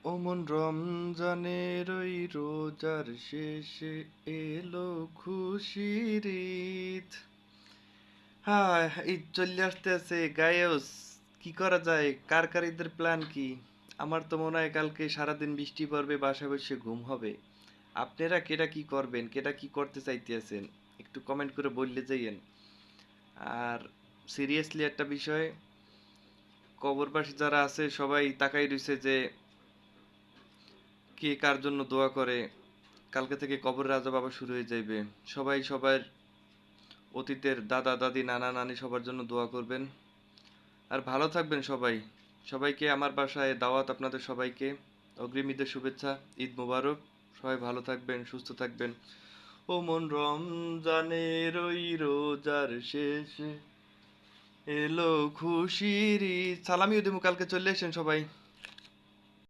ওমন রমজানের ওই রোজার শেষে এলো খুশির ঈদ। হ্যাঁ, ঈদ চলে আসতেছে গায়েস। কি করা যায়? কার কার ঈদের প্ল্যান কি? আমার তো মনে হয় কালকে সারাদিন বৃষ্টি পড়বে, বাসায় বসে ঘুম হবে। আপনারা কেটা কি করবেন, কেটা কি করতে চাইতেছেন, একটু কমেন্ট করে বললে যাইয়েন। আর সিরিয়াসলি একটা বিষয়, কবরবাসী যারা আছে সবাই তাকাই রইছে যে কে কার জন্য দোয়া করে। কালকে থেকে কবরের আজাব আবার শুরু হয়ে যাইবে। সবাই সবার অতীতের দাদা দাদি নানা নানি সবার জন্য দোয়া করবেন। আর ভালো থাকবেন সবাই। সবাইকে আমার বাসায় দাওয়াত, আপনাদের সবাইকে অগ্রিম ঈদের শুভেচ্ছা। ঈদ মোবারক। সবাই ভালো থাকবেন, সুস্থ থাকবেন। ও মন রমজানের ওই রোজার শেষে এলো খুশির ঈদ। সালামিও দিমু, কালকে চলে আসেন সবাই।